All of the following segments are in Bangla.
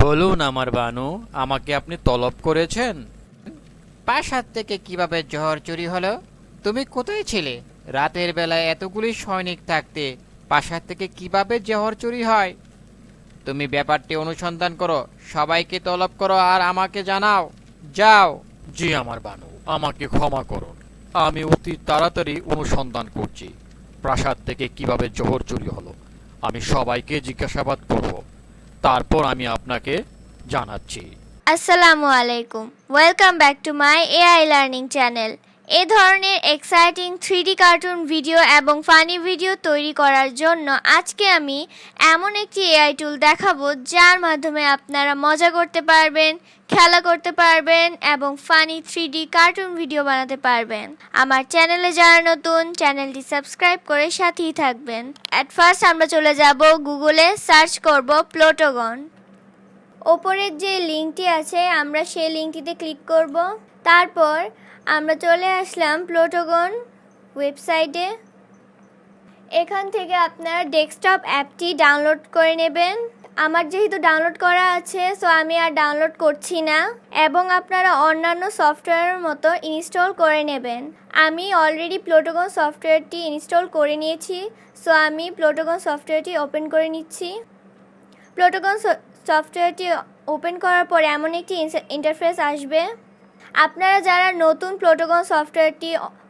বলুন আমার বানু, আমাকে আপনি তলব করেছেন? প্রাসাদ থেকে কিভাবে জহর চুরি হলো? তুমি কোথায় ছিলে? রাতের বেলায় এতগুলি সৈনিক থাকতে প্রাসাদ থেকে কিভাবে জহর চুরি হয়? তুমি ব্যাপারটি অনুসন্ধান করো, সবাইকে তলব করো আর আমাকে জানাও। যাও। জি আমার বানু, আমাকে ক্ষমা করুন। আমি অতি তাড়াতাড়ি অনুসন্ধান করছি প্রাসাদ থেকে কিভাবে জহর চুরি হলো। আমি সবাইকে জিজ্ঞাসাবাদ করব, তারপর আমি আপনাকে জানাচ্ছি। আসসালামু আলাইকুম, welcome back to my AI learning channel. এ ধরনের এক্সাইটিং 3D কার্টুন ভিডিও এবং ফানি ভিডিও তৈরি করার জন্য আজকে আমি এমন একটি এআই টুল দেখাবো যার মাধ্যমে আপনারা মজা করতে পারবেন, খেলা করতে পারবেন এবং ফানি 3D কার্টুন ভিডিও বানাতে পারবেন। আমার চ্যানেলে যারা নতুন, চ্যানেলটি সাবস্ক্রাইব করে সাথেই থাকবেন। অ্যাট ফার্স্ট আমরা চলে যাব গুগলে, সার্চ করব প্লোটোগন। ওপরের যে লিঙ্কটি আছে আমরা সেই লিঙ্কটিতে ক্লিক করব। তারপর আমরা চলে আসলাম প্লোটোগন ওয়েবসাইটে। এখান থেকে আপনারা ডেস্কটপ অ্যাপটি ডাউনলোড করে নেবেন। আমার যেহেতু ডাউনলোড করা আছে সো আমি আর ডাউনলোড করছি না, এবং আপনারা অন্যান্য সফটওয়্যারের মতো ইনস্টল করে নেবেন। আমি অলরেডি প্লোটোগন সফটওয়্যারটি ইনস্টল করে নিয়েছি, সো আমি প্লোটোগন সফটওয়্যারটি ওপেন করে নিচ্ছি। প্লোটোগন সফটওয়্যারটি ওপেন করার পর এমন একটি ইন্টারফেস আসবে। আপনারা যারা নতুন প্লোটোগন সফটওয়্যারটি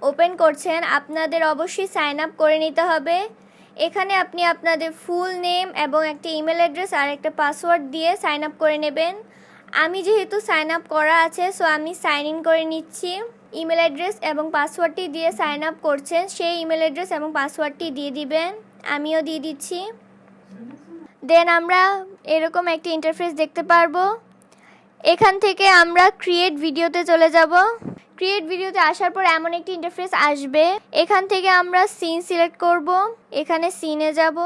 ওপেন করছেন আপনাদের অবশ্যই সাইন আপ করে নিতে হবে। এখানে আপনি আপনাদের ফুল নেম এবং একটা ইমেল অ্যাড্রেস আর একটা পাসওয়ার্ড দিয়ে সাইন আপ করে নেবেন। আমি যেহেতু সাইন আপ করা আছে সো আমি সাইন ইন করে নিচ্ছি। ইমেল অ্যাড্রেস এবং পাসওয়ার্ডটি দিয়ে সাইন আপ করছেন, সেই ইমেল অ্যাড্রেস এবং পাসওয়ার্ডটি দিয়ে দিবেন। আমিও দিয়ে দিচ্ছি। দেন আমরা এরকম একটি ইন্টারফেস দেখতে পারবো। এখান থেকে আমরা ক্রিয়েট ভিডিওতে চলে যাব। ক্রিয়েট ভিডিওতে আসার পর এমন একটি ইন্টারফেস আসবে। এখান থেকে আমরা সিন সিলেক্ট করব। এখানে সিনে যাব।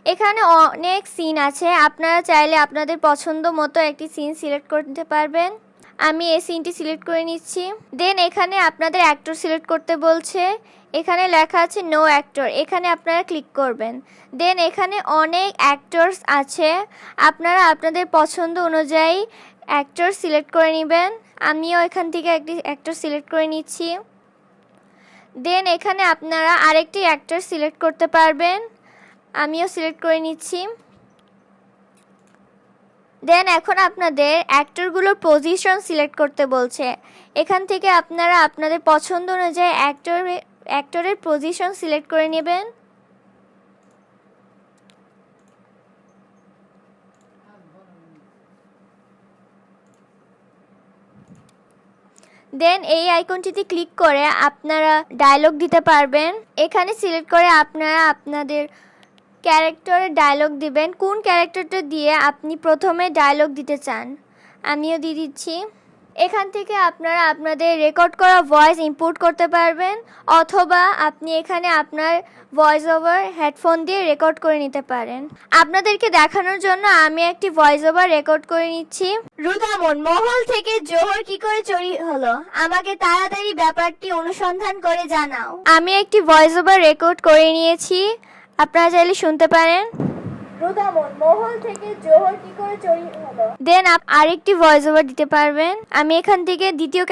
এখানে অনেক সিন আছে, আপনারা চাইলে আপনাদের পছন্দ মতো একটি সিন সিলেক্ট করতে পারবেন। আমি এই সিনটি সিলেক্ট করে নিচ্ছি। দেন এখানে আপনাদের অ্যাক্টর সিলেক্ট করতে বলছে। এখানে লেখা আছে নো অ্যাক্টর, এখানে আপনারা ক্লিক করবেন। দেন এখানে অনেক অ্যাক্টরস আছে, আপনারা আপনাদের পছন্দ অনুযায়ী অ্যাক্টর সিলেক্ট করে নেবেন। আমিও এখান থেকে একটি অ্যাক্টর সিলেক্ট করে নিচ্ছি। দেন এখানে আপনারা আরেকটি অ্যাক্টর সিলেক্ট করতে পারবেন। আমিও সিলেক্ট করে নিচ্ছি। দেন এখন আপনাদের অ্যাক্টরগুলোর পজিশন সিলেক্ট করতে বলছে। এখান থেকে আপনারা আপনাদের পছন্দ অনুযায়ী অ্যাক্টরের পজিশন সিলেক্ট করে নেবেন। দেন এই আইকনটিতে ক্লিক করে আপনারা ডায়লগ দিতে পারবেন। এখানে সিলেক্ট করে আপনারা আপনাদের ক্যারেক্টারের ডায়লগ দিবেন, কোন ক্যারেক্টারটা দিয়ে আপনি প্রথমে ডায়লগ দিতে চান। আমিও দিয়ে দিচ্ছি। এখান থেকে আপনারা আপনাদের রেকর্ড করা ভয়েস ইনপুট করতে পারবেন, অথবা আপনি এখানে আপনার ভয়েস ওভার হেডফোন দিয়ে রেকর্ড করে নিতে পারেন। আপনাদেরকে দেখানোর জন্য আমি একটি ভয়েস ওভার রেকর্ড করে নিচ্ছি। রুদামন মহল থেকে জোহর কি করে চুরি হলো, আমাকে তাড়াতাড়ি ব্যাপারটি অনুসন্ধান করে জানাও। আমি একটি ভয়েস ওভার রেকর্ড করে নিয়েছি, আপনারা চাইলে শুনতে পারেন। রুদামন মহল থেকে জোহর কি করে চুরি হলো। দেন আরেকটি ভয়েস ওভার দিতে পারবেন। আমি এখান থেকে দ্বিতীয়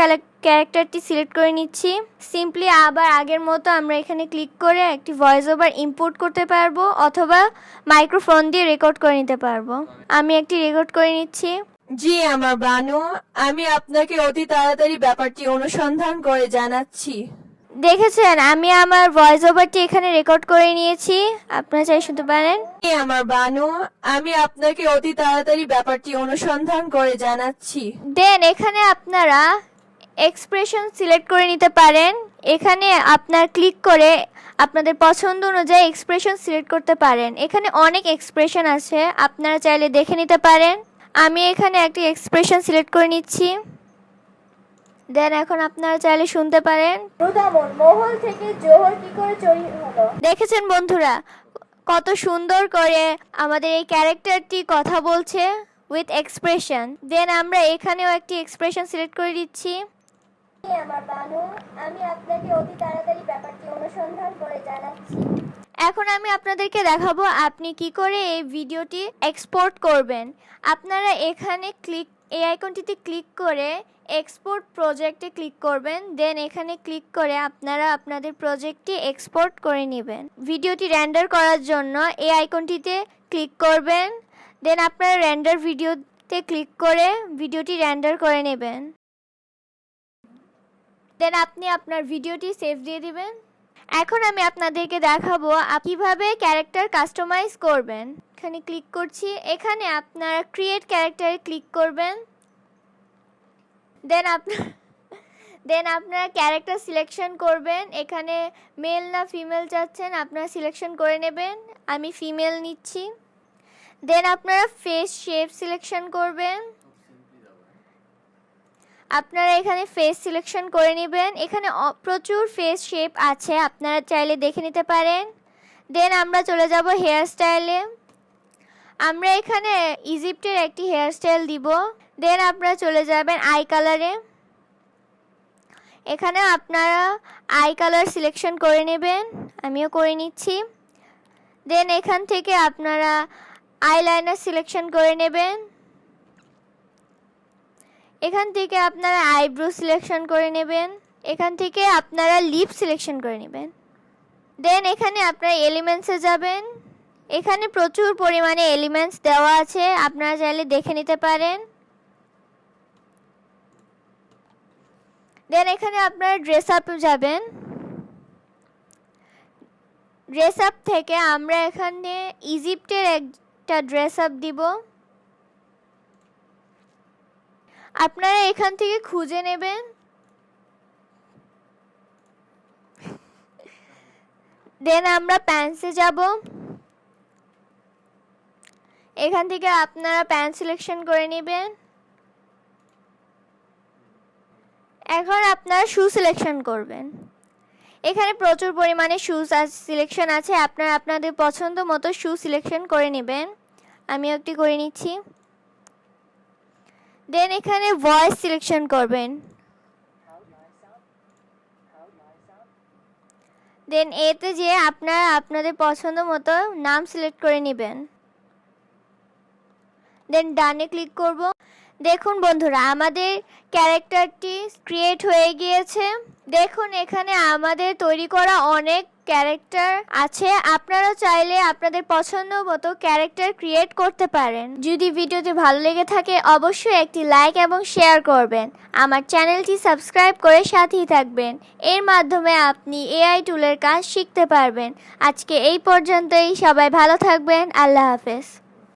ক্যারেক্টারটি সিলেক্ট করে নিচ্ছি। সিম্পলি আবার আগের মতো আমরা এখানে ক্লিক করে একটি ভয়েস ওভার ইনপুট করতে পারবো, অথবা মাইক্রোফোন দিয়ে রেকর্ড করে নিতে পারবো। আমি একটি রেকর্ড করে নিচ্ছি। জি আমার বানু, আমি আপনাকে অতি তাড়াতাড়ি ব্যাপারটি অনুসন্ধান করে জানাচ্ছি। দেখেছেন আমি আমার ভয়েস ওভারটি এখানে রেকর্ড করে নিয়েছি, আপনারা চাই শুনতে পারেন। আমার বানু, আমি আপনাকে অতি তাড়াতাড়ি ব্যাপারটি অনুসন্ধান করে জানাচ্ছি। দেন এখানে আপনারা এক্সপ্রেশন সিলেক্ট করে নিতে পারেন। এখানে আপনার ক্লিক করে আপনাদের পছন্দ অনুযায়ী এক্সপ্রেশন সিলেক্ট করতে পারেন। এখানে অনেক এক্সপ্রেশন আছে, আপনারা চাইলে দেখে নিতে পারেন। আমি এখানে একটি এক্সপ্রেশন সিলেক্ট করে নিচ্ছি। দেন এখন আপনারা চাইলে শুনতে পারেন। রুদামন মহল থেকে জোহর কি করে চুরি হলো। দেখেছেন বন্ধুরা কত সুন্দর করে আমাদের এই ক্যারেক্টারটি কথা বলছে উইথ এক্সপ্রেশন। দেন আমরা এখানেও একটি এক্সপ্রেশন সিলেক্ট করে দিচ্ছি। আমার বানু, আমি আপনাকে অতি তাড়াতাড়ি ব্যাপারটি অনুসন্ধান করে জানাচ্ছি। এখন আমি আপনাদেরকে দেখাবো আপনি কি করে এই ভিডিওটি এক্সপোর্ট করবেন। আপনারা এখানে এই আইকনটিতে ক্লিক করে এক্সপোর্ট প্রজেক্টে ক্লিক করবেন, দেন এখানে ক্লিক করে আপনারা আপনাদের প্রজেক্টটি এক্সপোর্ট করে নেবেন। ভিডিওটি রেন্ডার করার জন্য এই আইকনটিতে ক্লিক করবেন, দেন আপনারা রেন্ডার ভিডিওতে ক্লিক করে ভিডিওটি রেন্ডার করে নেবেন। দেন আপনি আপনার ভিডিওটি সেভ দিয়ে দিবেন। এখন আমি আপনাদেরকে দেখাবো কিভাবে ক্যারেক্টার কাস্টমাইজ করবেন। এখানে ক্লিক করছি, এখানে আপনারা ক্রিয়েট ক্যারেক্টারে ক্লিক করবেন, দেন আপনারা ক্যারেক্টার সিলেকশন করবেন। এখানে মেল না ফিমেল চাচ্ছেন আপনারা সিলেকশন করে নেবেন, আমি ফিমেল নিচ্ছি। দেন আপনারা ফেস শেপ সিলেকশন করবেন, আপনারা এখানে ফেস সিলেকশন করে নেবেন। এখানে প্রচুর ফেস শেপ আছে, আপনারা চাইলে দেখে নিতে পারেন। দেন আমরা চলে যাব হেয়ার স্টাইলে, আমরা এখানে ইজিপ্টের একটি হেয়ার স্টাইল দিব। দেন আপনারা চলে যাবেন আই কালারে, এখানে আপনারা আই কালার সিলেকশন করে নেবেন, আমিও করে নিচ্ছি। দেন এখান থেকে আপনারা আইলাইনার সিলেকশন করে নেবেন, এখান থেকে আপনারা আইব্রো সিলেকশন করে নেবেন, এখান থেকে আপনারা লিপ সিলেকশন করে নেবেন। দেন এখানে আপনারা এলিমেন্টসে যাবেন, এখানে প্রচুর পরিমাণে এলিমেন্টস দেওয়া আছে, আপনারা চাইলে দেখে নিতে পারেন। দেন এখানে আপনারা ড্রেস আপে যাবেন, ড্রেস আপ থেকে আমরা এখানে ইজিপ্টের একটা ড্রেস আপ দিব, আপনারা এখান থেকে খুঁজে নেবেন। দেন আমরা প্যান্টসে যাব, এখান থেকে আপনারা প্যান্ট সিলেকশন করে নেবেন। এখন আপনারা শু সিলেকশন করবেন, এখানে প্রচুর পরিমাণে শুজ সিলেকশন আছে, আপনারা আপনাদের পছন্দ মতো শু সিলেকশন করে নেবেন, আমিও একটি করে নিচ্ছি। দেন এখানে ভয়েস সিলেকশন করবেন, দেন এতে যে আপনারা আপনাদের পছন্দ মতো নাম সিলেক্ট করে নেবেন। দেন ডানে ক্লিক করব। দেখুন বন্ধুরা আমাদের ক্যারেক্টারটি ক্রিয়েট হয়ে গিয়েছে। দেখুন এখানে আমাদের তৈরি করা অনেক ক্যারেক্টার আছে, আপনারা চাইলে আপনাদের পছন্দ মতো ক্যারেক্টার ক্রিয়েট করতে পারেন। যদি ভিডিওটি ভালো লেগে থাকে অবশ্যই একটি লাইক এবং শেয়ার করবেন, আমার চ্যানেলটি সাবস্ক্রাইব করে সাথেই থাকবেন, এর মাধ্যমে আপনি এআই টুলের কাজ শিখতে পারবেন। আজকে এই পর্যন্তই, সবাই ভালো থাকবেন, আল্লাহ হাফেজ।